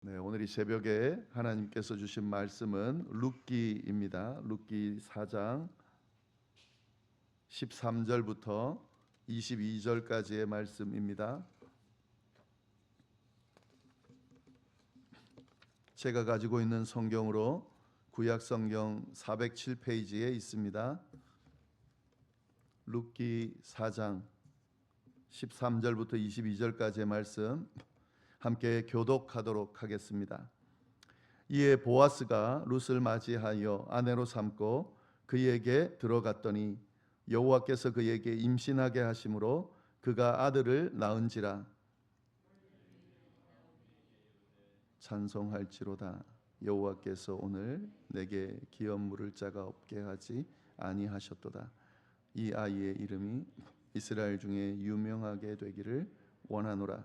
네, 오늘 이 새벽에 하나님께서 주신 말씀은 룻기입니다. 룻기 4장 13절부터 22절까지의 말씀입니다. 제가 가지고 있는 성경으로 구약 성경 407페이지에 있습니다. 룻기 4장 13절부터 22절까지의 말씀 함께 교독하도록 하겠습니다. 이에 보아스가 룻을 맞이하여 아내로 삼고 그에게 들어갔더니 여호와께서 그에게 임신하게 하심으로 그가 아들을 낳은지라. 찬송할지로다. 여호와께서 오늘 내게 기업 물을 자가 없게 하지 아니하셨도다. 이 아이의 이름이 이스라엘 중에 유명하게 되기를 원하노라.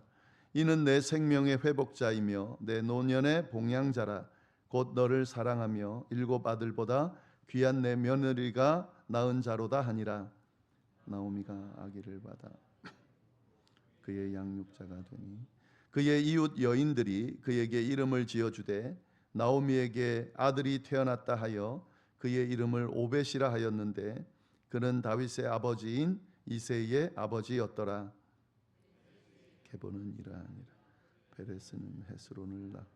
이는 내 생명의 회복자이며 내 노년의 봉양자라. 곧 너를 사랑하며 일곱 아들보다 귀한 내 며느리가 낳은 자로다 하니라. 나오미가 아기를 받아 그의 양육자가 되니 그의 이웃 여인들이 그에게 이름을 지어주되 나오미에게 아들이 태어났다 하여 그의 이름을 오벳이라 하였는데 그는 다윗의 아버지인 이새의 아버지였더라. 게보는 이라니라. 베레스는 헤스론을 낳고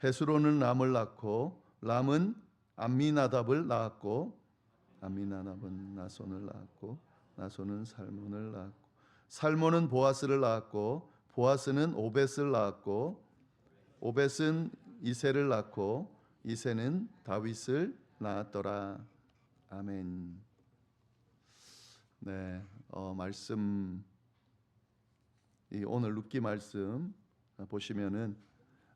헤스론은 람을 낳고 람은 암미나답을 낳았고 암미나답은 나손을 낳았고 나손은 살몬을 낳았고 살몬은 보아스를 낳았고 보아스는 오벳을 낳았고 오벳은 이새를 낳고 이새는 다윗을 낳았더라. 아멘. 네, 말씀 오늘 룻기 말씀 보시면은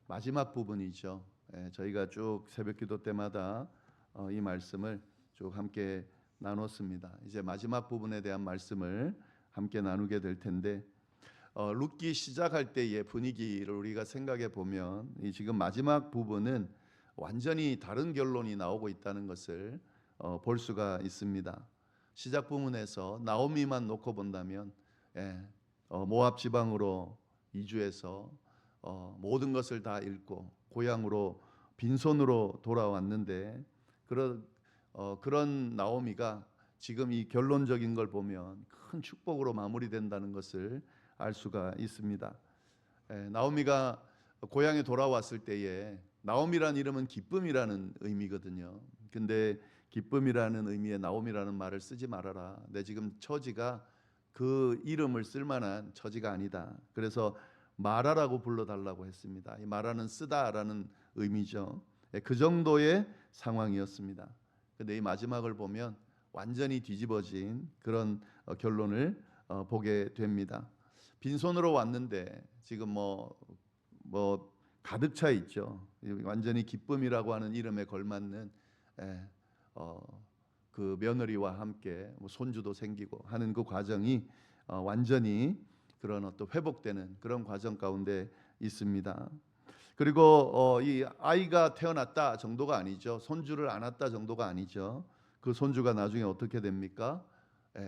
마지막 부분이죠. 저희가 쭉 새벽기도 때마다 이 말씀을 쭉 함께 나눴습니다. 이제 마지막 부분에 대한 말씀을 함께 나누게 될 텐데 룻기 시작할 때의 분위기를 우리가 생각해 보면 이 지금 마지막 부분은 완전히 다른 결론이 나오고 있다는 것을 볼 수가 있습니다. 시작 부분에서 나오미만 놓고 본다면 모압 지방으로 이주해서 모든 것을 다 잃고 고향으로 빈손으로 돌아왔는데 그런 나오미가 지금 이 결론적인 걸 보면 큰 축복으로 마무리된다는 것을 알 수가 있습니다. 나오미가 고향에 돌아왔을 때에 나오미란 이름은 기쁨이라는 의미거든요. 근데 기쁨이라는 의미의 나오미라는 말을 쓰지 말아라. 내 지금 처지가 그 이름을 쓸만한 처지가 아니다. 그래서 마라라고 불러달라고 했습니다. 이 마라는 쓰다라는 의미죠. 그 정도의 상황이었습니다. 근데 이 마지막을 보면 완전히 뒤집어진 그런 결론을 보게 됩니다. 빈손으로 왔는데 지금 뭐 가득 차 있죠. 완전히 기쁨이라고 하는 이름에 걸맞는 그 며느리와 함께 손주도 생기고 하는 그 과정이 완전히 그런 어떤 회복되는 그런 과정 가운데 있습니다. 그리고 이 아이가 태어났다 정도가 아니죠. 손주를 안았다 정도가 아니죠. 그 손주가 나중에 어떻게 됩니까?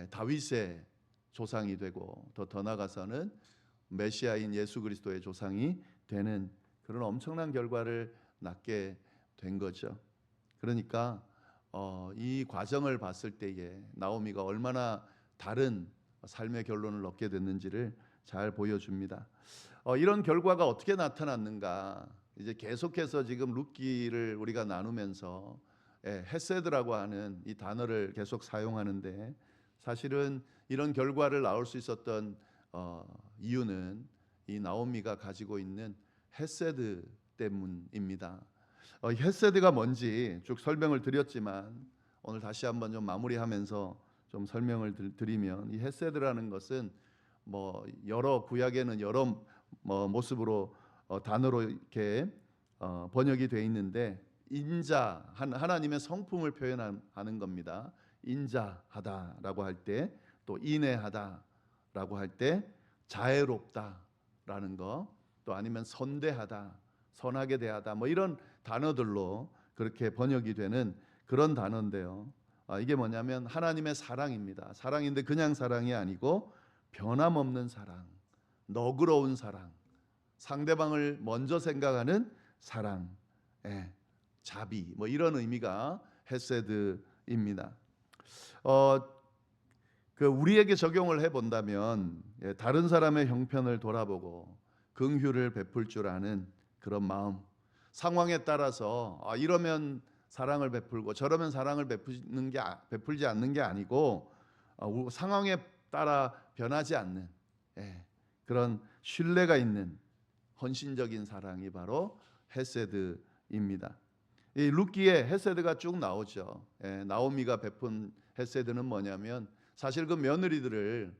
다윗의 조상이 되고 더 나아가서는 메시아인 예수 그리스도의 조상이 되는 그런 엄청난 결과를 낳게 된 거죠. 그러니까 이 과정을 봤을 때에 나오미가 얼마나 다른 삶의 결론을 얻게 됐는지를 잘 보여줍니다. 이런 결과가 어떻게 나타났는가? 이제 계속해서 지금 룻기를 우리가 나누면서 헤세드라고 하는 이 단어를 계속 사용하는데 사실은 이런 결과를 낳을 수 있었던 이유는 이 나오미가 가지고 있는 헤세드 때문입니다. 헤세드가 뭔지 쭉 설명을 드렸지만 오늘 다시 한번 좀 마무리하면서 좀 설명을 드리면 이 헤세드라는 것은 여러 구약에는 여러 모습으로 단어로 이렇게 번역이 되어 있는데 인자 하나님의 성품을 표현하는 겁니다. 인자하다라고 할 때 또 인애하다라고 할 때 자애롭다라는 거 또 아니면 선대하다 선하게 대하다 이런 단어들로 그렇게 번역이 되는 그런 단어인데요. 이게 뭐냐면 하나님의 사랑입니다. 사랑인데 그냥 사랑이 아니고 변함없는 사랑, 너그러운 사랑, 상대방을 먼저 생각하는 사랑, 자비 뭐 이런 의미가 헤세드입니다. 우리에게 적용을 해본다면 다른 사람의 형편을 돌아보고 긍휼을 베풀 줄 아는 그런 마음, 상황에 따라서 이러면 사랑을 베풀고 저러면 사랑을 베풀지 않는 게 아니고 상황에 따라 변하지 않는 그런 신뢰가 있는 헌신적인 사랑이 바로 헤세드입니다. 이 룻기에 헤세드가 쭉 나오죠. 나오미가 베푼 헤세드는 뭐냐면 사실 그 며느리들을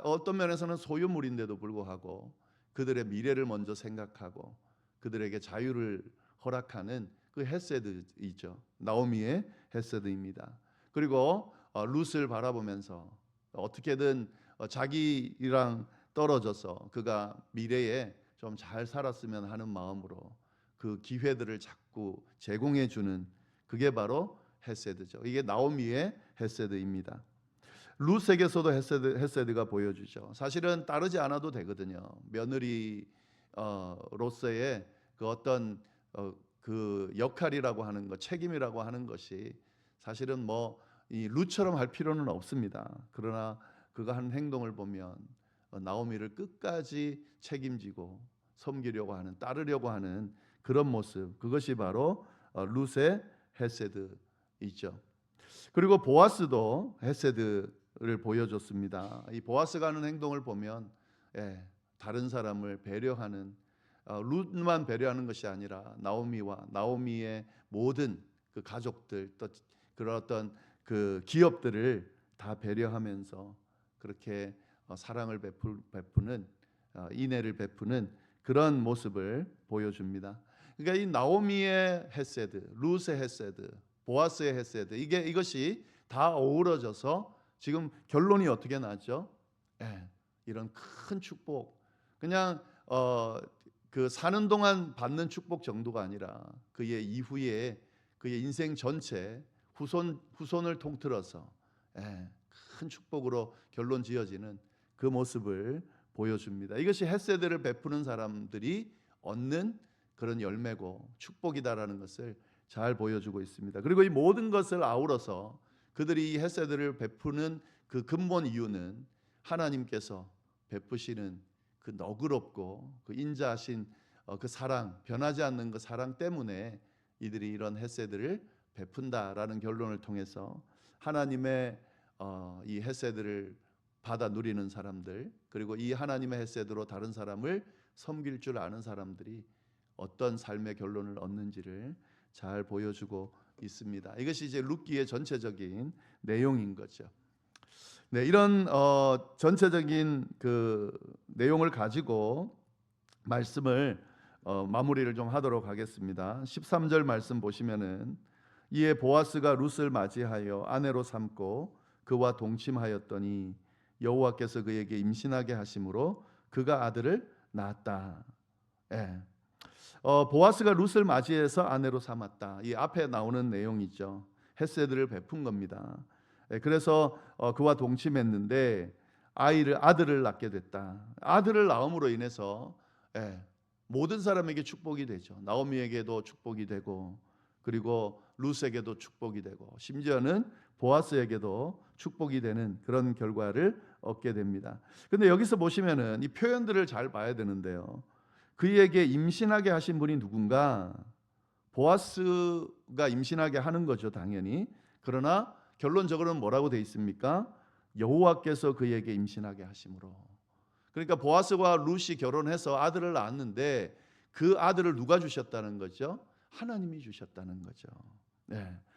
어떤 면에서는 소유물인데도 불구하고 그들의 미래를 먼저 생각하고 그들에게 자유를 허락하는 그 헤세드이죠. 나오미의 헤세드입니다. 그리고 룻을 바라보면서 어떻게든 자기랑 떨어져서 그가 미래에 좀 잘 살았으면 하는 마음으로 그 기회들을 자꾸 제공해 주는 그게 바로 헤세드죠. 이게 나오미의 헤세드입니다. 룻에게서도 헤세드가 보여주죠. 사실은 따르지 않아도 되거든요. 며느리로서의 그 어떤 그 역할이라고 하는 것, 책임이라고 하는 것이 사실은 뭐 이 룻처럼 할 필요는 없습니다. 그러나 그가 한 행동을 보면 나오미를 끝까지 책임지고 섬기려고 하는, 따르려고 하는 그런 모습, 그것이 바로 룻의 헤세드이죠. 그리고 보아스도 헤세드를 보여줬습니다. 이 보아스가 하는 행동을 보면 다른 사람을 배려하는, 룻만 배려하는 것이 아니라 나오미와 나오미의 모든 그 가족들, 또 그런 어떤 그 기업들을 다 배려하면서 그렇게 사랑을 베푸는, 인애를 베푸는 그런 모습을 보여줍니다. 그러니까 이 나오미의 헤세드, 룻의 헤세드, 보아스의 헤세드, 이것이 다 어우러져서 지금 결론이 어떻게 나죠? 이런 큰 축복, 그냥 그 사는 동안 받는 축복 정도가 아니라 그의 이후에 그의 인생 전체 후손을 통틀어서 큰 축복으로 결론 지어지는 그 모습을 보여줍니다. 이것이 헤세드를 베푸는 사람들이 얻는 그런 열매고 축복이다라는 것을 잘 보여주고 있습니다. 그리고 이 모든 것을 아우러서 그들이 이 헤세드를 베푸는 그 근본 이유는 하나님께서 베푸시는 그 너그럽고 그 인자하신 그 사랑, 변하지 않는 그 사랑 때문에 이들이 이런 헤세드를 베푼다라는 결론을 통해서 하나님의 이 헤세드를 받아 누리는 사람들, 그리고 이 하나님의 헤세드로 다른 사람을 섬길 줄 아는 사람들이 어떤 삶의 결론을 얻는지를 잘 보여주고 있습니다. 이것이 이제 룻기의 전체적인 내용인 거죠. 이런 전체적인 그 내용을 가지고 말씀을 마무리를 좀 하도록 하겠습니다. 13절 말씀 보시면은 이에 보아스가 룻을 맞이하여 아내로 삼고 그와 동침하였더니 여호와께서 그에게 임신하게 하심으로 그가 아들을 낳았다. 보아스가 룻을 맞이해서 아내로 삼았다. 이 앞에 나오는 내용이죠. 헤세드를 베푼 겁니다. 그래서 그와 동침했는데 아들을 낳게 됐다. 아들을 낳음으로 인해서 모든 사람에게 축복이 되죠. 나오미에게도 축복이 되고, 그리고 룻에게도 축복이 되고, 심지어는 보아스에게도 축복이 되는 그런 결과를 얻게 됩니다. 근데 여기서 보시면은 이 표현들을 잘 봐야 되는데요. 그에게 임신하게 하신 분이 누군가? 보아스가 임신하게 하는 거죠, 당연히. 그러나 결론적으로는 뭐라고 돼 있습니까? 여호와께서 그에게 임신하게 하심으로. 그러니까 보아스와 룻이 결혼해서 아들을 낳았는데 그 아들을 누가 주셨다는 거죠? 하나님이 주셨다는 거죠.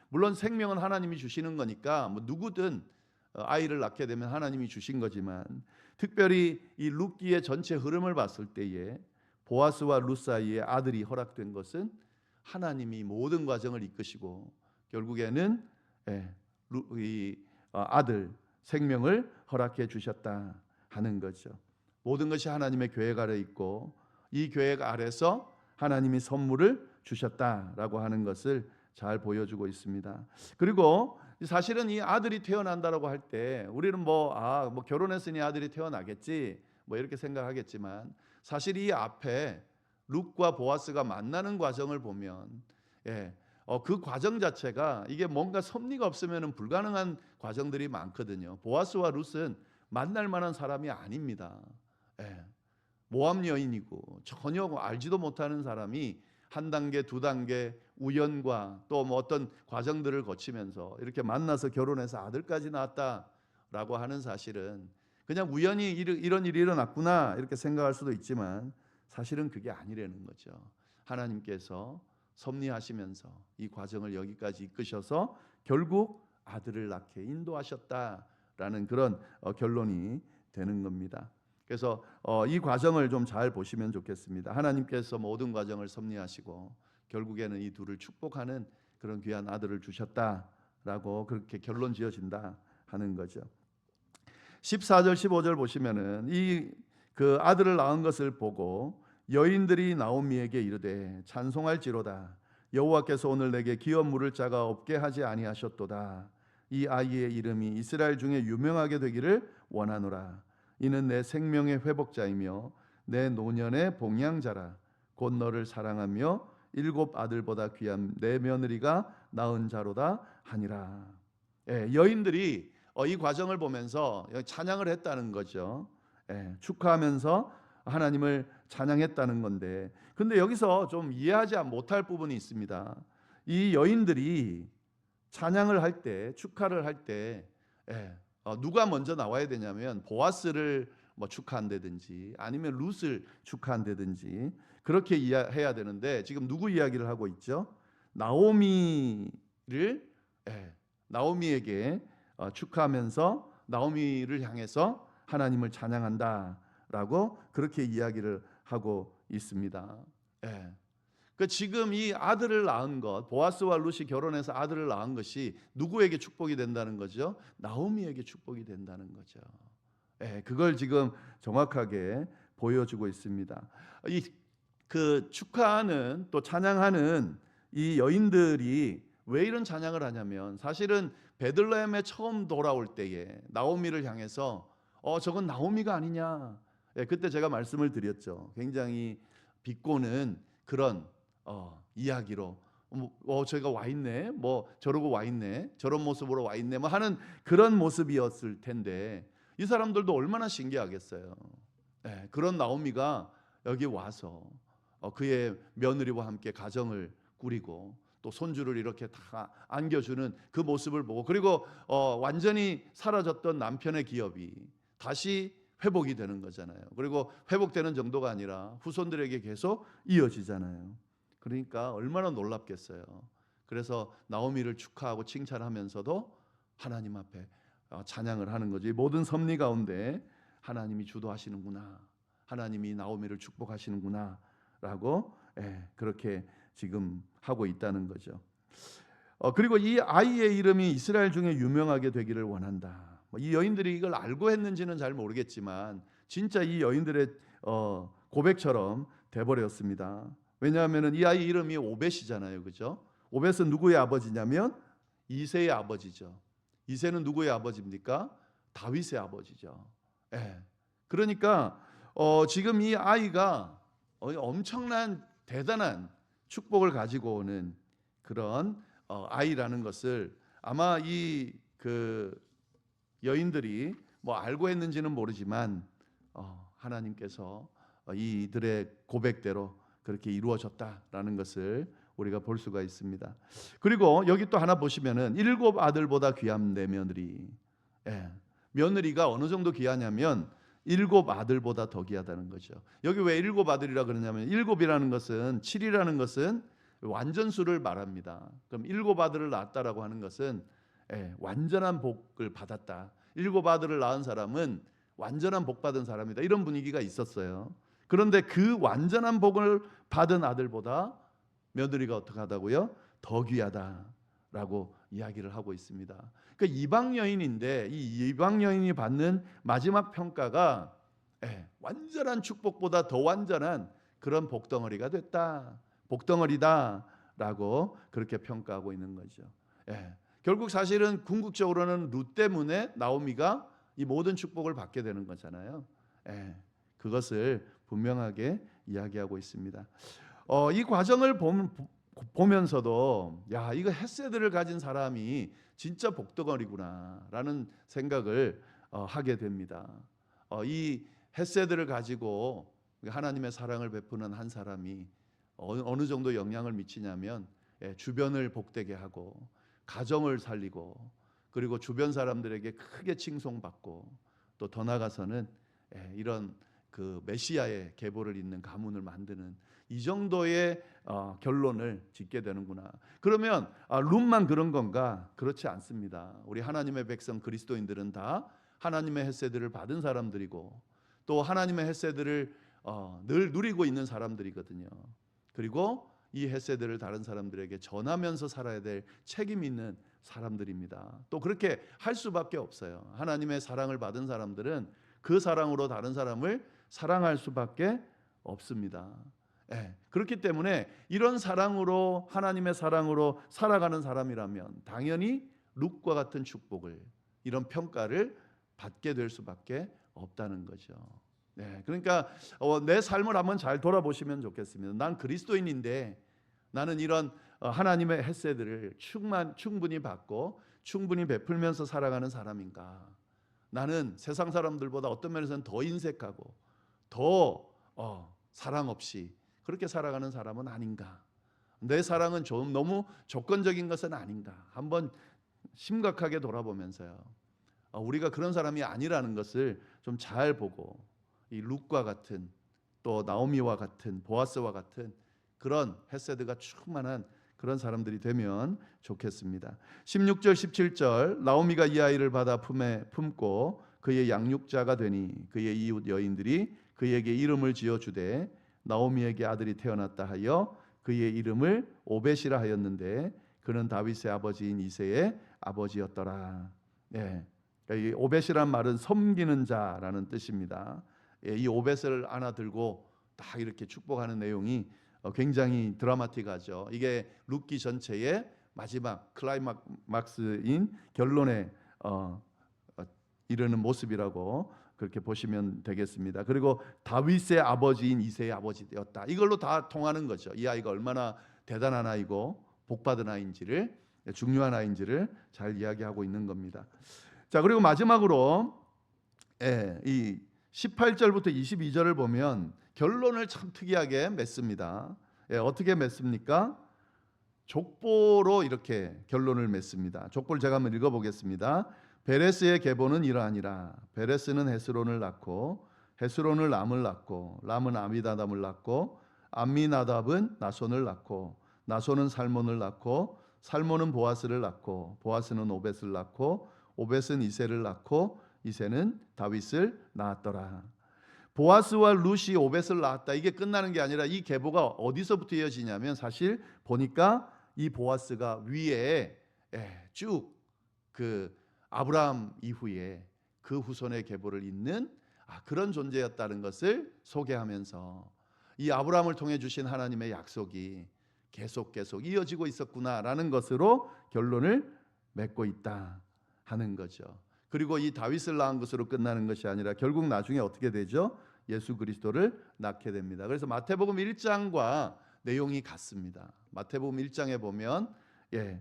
물론 생명은 하나님이 주시는 거니까 뭐 누구든 아이를 낳게 되면 하나님이 주신 거지만, 특별히 이 룻기의 전체 흐름을 봤을 때에 보아스와 룻 사이에 아들이 허락된 것은 하나님이 모든 과정을 이끄시고 결국에는 이 아들 생명을 허락해 주셨다 하는 거죠. 모든 것이 하나님의 계획 아래 있고 이 계획 아래서 하나님이 선물을 주셨다라고 하는 것을 잘 보여주고 있습니다. 그리고 사실은 이 아들이 태어난다라고 할 때 우리는 뭐 결혼했으니 아들이 태어나겠지 뭐 이렇게 생각하겠지만, 사실 이 앞에 룻과 보아스가 만나는 과정을 보면 그 과정 자체가 이게 뭔가 섭리가 없으면 불가능한 과정들이 많거든요. 보아스와 룻은 만날 만한 사람이 아닙니다. 모함 여인이고 전혀 알지도 못하는 사람이 한 단계 두 단계 우연과 또 뭐 어떤 과정들을 거치면서 이렇게 만나서 결혼해서 아들까지 낳았다라고 하는 사실은 그냥 우연히 이런 일이 일어났구나 이렇게 생각할 수도 있지만 사실은 그게 아니라는 거죠. 하나님께서 섭리하시면서 이 과정을 여기까지 이끄셔서 결국 아들을 낳게 인도하셨다라는 그런 결론이 되는 겁니다. 그래서 이 과정을 좀 잘 보시면 좋겠습니다. 하나님께서 모든 과정을 섭리하시고 결국에는 이 둘을 축복하는 그런 귀한 아들을 주셨다라고 그렇게 결론 지어진다 하는 거죠. 14절 15절 보시면은 이 그 아들을 낳은 것을 보고 여인들이 나오미에게 이르되 찬송할지로다 여호와께서 오늘 내게 기업 물을 자가 없게 하지 아니하셨도다. 이 아이의 이름이 이스라엘 중에 유명하게 되기를 원하노라. 이는 내 생명의 회복자이며 내 노년의 봉양자라. 곧 너를 사랑하며 7 아들보다 귀한 내 며느리가 낳은 자로다 하니라. 여인들이 이 과정을 보면서 찬양을 했다는 거죠. 축하하면서 하나님을 찬양했다는 건데, 근데 여기서 좀 이해하지 못할 부분이 있습니다. 이 여인들이 찬양을 할 때, 축하를 할 때 누가 먼저 나와야 되냐면 보아스를 뭐 축하한다든지 아니면 룻을 축하한다든지 그렇게 해야 되는데 지금 누구 이야기를 하고 있죠? 나오미에게 축하하면서 나오미를 향해서 하나님을 찬양한다라고 그렇게 이야기를 하고 있습니다. 그 지금 이 아들을 낳은 것, 보아스와 룻이 결혼해서 아들을 낳은 것이 누구에게 축복이 된다는 거죠? 나오미에게 축복이 된다는 거죠. 그걸 지금 정확하게 보여주고 있습니다. 그 축하하는 또 찬양하는 이 여인들이 왜 이런 찬양을 하냐면 사실은 베들레헴에 처음 돌아올 때에 나오미를 향해서 저건 나오미가 아니냐. 그때 제가 말씀을 드렸죠. 굉장히 비꼬는 그런 이야기로 제가 와 있네, 뭐 저러고 와 있네, 저런 모습으로 와 있네, 뭐 하는 그런 모습이었을 텐데 이 사람들도 얼마나 신기하겠어요. 그런 나오미가 여기 와서 그의 며느리와 함께 가정을 꾸리고 또 손주를 이렇게 다 안겨주는 그 모습을 보고 그리고 완전히 사라졌던 남편의 기업이 다시 회복이 되는 거잖아요. 그리고 회복되는 정도가 아니라 후손들에게 계속 이어지잖아요. 그러니까 얼마나 놀랍겠어요. 그래서 나오미를 축하하고 칭찬하면서도 하나님 앞에 찬양을 하는 거죠. 모든 섭리 가운데 하나님이 주도하시는구나, 하나님이 나오미를 축복하시는구나 라고 그렇게 지금 하고 있다는 거죠. 그리고 이 아이의 이름이 이스라엘 중에 유명하게 되기를 원한다. 이 여인들이 이걸 알고 했는지는 잘 모르겠지만 진짜 이 여인들의 고백처럼 돼버렸습니다. 왜냐하면 이 아이 이름이 오벳이잖아요, 그죠? 오벳은 누구의 아버지냐면 이새의 아버지죠. 이새는 누구의 아버지입니까? 다윗의 아버지죠. 그러니까 지금 이 아이가 엄청난 대단한 축복을 가지고 오는 그런 아이라는 것을 아마 이 그 여인들이 뭐 알고 했는지는 모르지만 하나님께서 이들의 고백대로 그렇게 이루어졌다라는 것을 우리가 볼 수가 있습니다. 그리고 여기 또 하나 보시면은 7 아들보다 귀한 내 며느리. 며느리가 어느 정도 귀하냐면 7 아들보다 더 귀하다는 거죠. 여기 왜 7 아들이라 그러냐면 7이라는 것은 7이라는 것은 완전수를 말합니다. 그럼 7 아들을 낳았다라고 하는 것은 완전한 복을 받았다. 7 아들을 낳은 사람은 완전한 복 받은 사람이다. 이런 분위기가 있었어요. 그런데 그 완전한 복을 받은 아들보다 며느리가 어떻게 하다고요? 더 귀하다라고 이야기를 하고 있습니다. 그러니까 이방 여인인데 이 이방 여인이 받는 마지막 평가가 완전한 축복보다 더 완전한 그런 복덩어리가 됐다. 복덩어리다라고 그렇게 평가하고 있는 거죠. 결국 사실은 궁극적으로는 룻 때문에 나오미가 이 모든 축복을 받게 되는 거잖아요. 그것을 분명하게 이야기하고 있습니다. 이 과정을 보면서도 야, 이거 헤세드를 가진 사람이 진짜 복덩어리구나라는 생각을 하게 됩니다. 이 헤세드를 가지고 하나님의 사랑을 베푸는 한 사람이 어느 정도 영향을 미치냐면 주변을 복되게 하고 가정을 살리고 그리고 주변 사람들에게 크게 칭송받고 또 더 나아가서는 이런 그 메시아의 계보를 잇는 가문을 만드는 이 정도의 결론을 짓게 되는구나. 그러면 룻만 그런 건가? 그렇지 않습니다. 우리 하나님의 백성 그리스도인들은 다 하나님의 헤세드를 받은 사람들이고 또 하나님의 헤세드를 늘 누리고 있는 사람들이거든요. 그리고 이 헤세드를 다른 사람들에게 전하면서 살아야 될 책임 있는 사람들입니다. 또 그렇게 할 수밖에 없어요. 하나님의 사랑을 받은 사람들은 그 사랑으로 다른 사람을 사랑할 수밖에 없습니다. 그렇기 때문에 이런 사랑으로 하나님의 사랑으로 살아가는 사람이라면 당연히 룻과 같은 축복을 이런 평가를 받게 될 수밖에 없다는 거죠. 그러니까 내 삶을 한번 잘 돌아보시면 좋겠습니다. 난 그리스도인인데 나는 이런 하나님의 헤세드를 충분히 받고 충분히 베풀면서 살아가는 사람인가? 나는 세상 사람들보다 어떤 면에서는 더 인색하고 더 사랑 없이 그렇게 살아가는 사람은 아닌가? 내 사랑은 좀 너무 조건적인 것은 아닌가? 한번 심각하게 돌아보면서요. 우리가 그런 사람이 아니라는 것을 좀 잘 보고 이 룻과 같은 또 나오미와 같은 보아스와 같은 그런 헤세드가 충만한 그런 사람들이 되면 좋겠습니다. 16절 17절 나오미가 이 아이를 받아 품에 품고 그의 양육자가 되니 그의 이웃 여인들이 그에게 이름을 지어 주되 나오미에게 아들이 태어났다 하여 그의 이름을 오벳이라 하였는데 그는 다윗의 아버지인 이새의 아버지였더라. 이 오벳이란 말은 섬기는 자라는 뜻입니다. 이 오벳을 안아 들고 딱 이렇게 축복하는 내용이 굉장히 드라마틱하죠. 이게 룻기 전체의 마지막 클라이막스인 결론에 이르는 모습이라고 그렇게 보시면 되겠습니다. 그리고 다윗의 아버지인 이새의 아버지였다. 이걸로 다 통하는 거죠. 이 아이가 얼마나 대단한 아이고 복받은 아이인지를 중요한 아이인지를 잘 이야기하고 있는 겁니다. 자, 그리고 마지막으로 이 18절부터 22절을 보면 결론을 참 특이하게 맺습니다. 어떻게 맺습니까? 족보로 이렇게 결론을 맺습니다. 족보를 제가 한번 읽어보겠습니다. 베레스의 계보는 이러하니라. 베레스는 헤스론을 낳고 헤스론은 람을 낳고 람은 아미나답을 낳고 암미나답은 나손을 낳고 나손은 살몬을 낳고 살몬은 보아스를 낳고 보아스는 오벳을 낳고 오벳은 이새를 낳고 이새는 다윗을 낳았더라. 보아스와 룻이 오벳을 낳았다. 이게 끝나는 게 아니라 이 계보가 어디서부터 이어지냐면 사실 보니까 이 보아스가 위에 쭉 그 아브라함 이후에 그 후손의 계보를 잇는 그런 존재였다는 것을 소개하면서 이 아브라함을 통해 주신 하나님의 약속이 계속 이어지고 있었구나라는 것으로 결론을 맺고 있다 하는 거죠. 그리고 이 다윗을 낳은 것으로 끝나는 것이 아니라 결국 나중에 어떻게 되죠? 예수 그리스도를 낳게 됩니다. 그래서 마태복음 1장과 내용이 같습니다. 마태복음 1장에 보면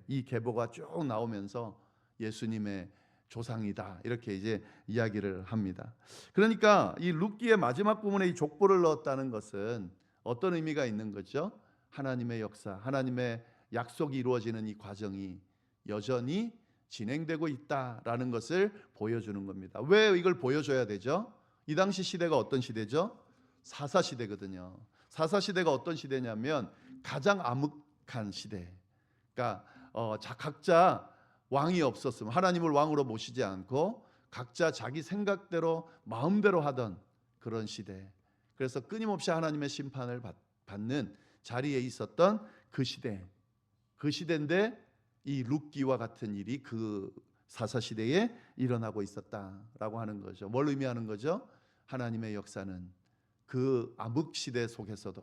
이 계보가 쭉 나오면서 예수님의 조상이다 이렇게 이제 이야기를 합니다. 그러니까 이 룻기의 마지막 부분에 이 족보를 넣었다는 것은 어떤 의미가 있는 거죠? 하나님의 역사, 하나님의 약속이 이루어지는 이 과정이 여전히 진행되고 있다라는 것을 보여주는 겁니다. 왜 이걸 보여줘야 되죠? 이 당시 시대가 어떤 시대죠? 사사 시대거든요. 사사 시대가 어떤 시대냐면 가장 암흑한 시대. 그러니까 각자 왕이 없었으면 하나님을 왕으로 모시지 않고 각자 자기 생각대로 마음대로 하던 그런 시대. 그래서 끊임없이 하나님의 심판을 받는 자리에 있었던 그 시대. 그 시대인데 이 룻기와 같은 일이 그 사사 시대에 일어나고 있었다라고 하는 거죠. 뭘 의미하는 거죠? 하나님의 역사는 그 암흑 시대 속에서도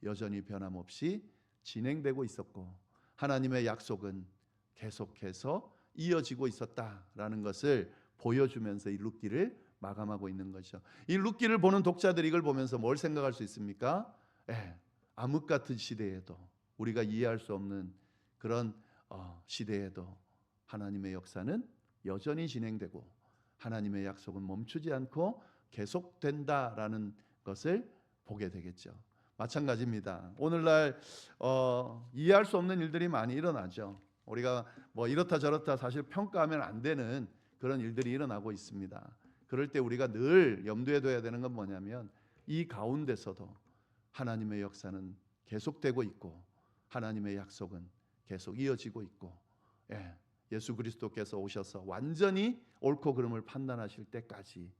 여전히 변함없이 진행되고 있었고 하나님의 약속은 계속해서 이어지고 있었다라는 것을 보여주면서 이 룻기를 마감하고 있는 거죠. 이 룻기를 보는 독자들이 이걸 보면서 뭘 생각할 수 있습니까? 예, 암흑 같은 시대에도 우리가 이해할 수 없는 그런 시대에도 하나님의 역사는 여전히 진행되고 하나님의 약속은 멈추지 않고 계속된다라는 것을 보게 되겠죠. 마찬가지입니다. 오늘날 이해할 수 없는 일들이 많이 일어나죠. 우리가 뭐 이렇다 저렇다 사실 평가하면 안 되는 그런 일들이 일어나고 있습니다. 그럴 때 우리가 늘 염두에 둬야 되는 건 뭐냐면 이 가운데서도 하나님의 역사는 계속되고 있고 하나님의 약속은 계속 이어지고 있고, 예수 그리스도께서 오셔서 완전히 옳고 그름을 판단하실 때까지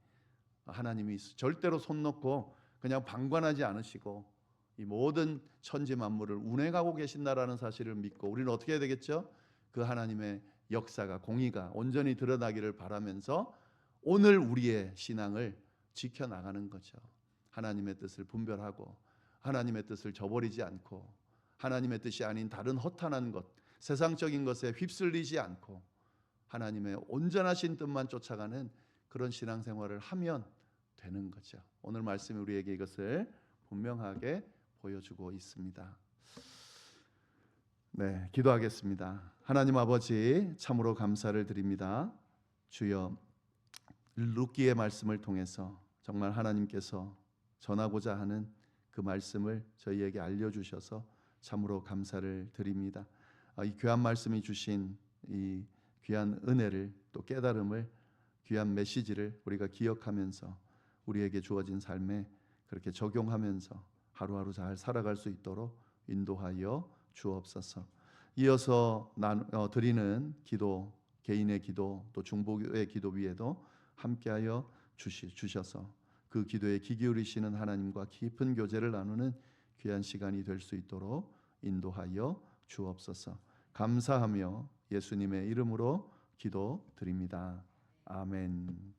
하나님이 절대로 손 놓고 그냥 방관하지 않으시고 이 모든 천지 만물을 운행하고 계신다라는 사실을 믿고 우리는 어떻게 해야 되겠죠? 그 하나님의 역사가 공의가 온전히 드러나기를 바라면서 오늘 우리의 신앙을 지켜나가는 거죠. 하나님의 뜻을 분별하고 하나님의 뜻을 저버리지 않고 하나님의 뜻이 아닌 다른 허탄한 것, 세상적인 것에 휩쓸리지 않고 하나님의 온전하신 뜻만 쫓아가는 그런 신앙생활을 하면 되는 거죠. 오늘 말씀이 우리에게 이것을 분명하게 보여주고 있습니다. 네, 기도하겠습니다. 하나님 아버지, 참으로 감사를 드립니다. 주여, 룻기의 말씀을 통해서 정말 하나님께서 전하고자 하는 그 말씀을 저희에게 알려주셔서 참으로 감사를 드립니다. 이 귀한 말씀이 주신 이 귀한 은혜를 또 깨달음을 귀한 메시지를 우리가 기억하면서 우리에게 주어진 삶에 그렇게 적용하면서 하루하루 잘 살아갈 수 있도록 인도하여 주옵소서. 이어서 드리는 기도, 개인의 기도 또 중보의 기도 위에도 함께하여 주셔서 그 기도에 귀 기울이시는 하나님과 깊은 교제를 나누는 귀한 시간이 될 수 있도록 인도하여 주옵소서. 감사하며 예수님의 이름으로 기도드립니다. 아멘.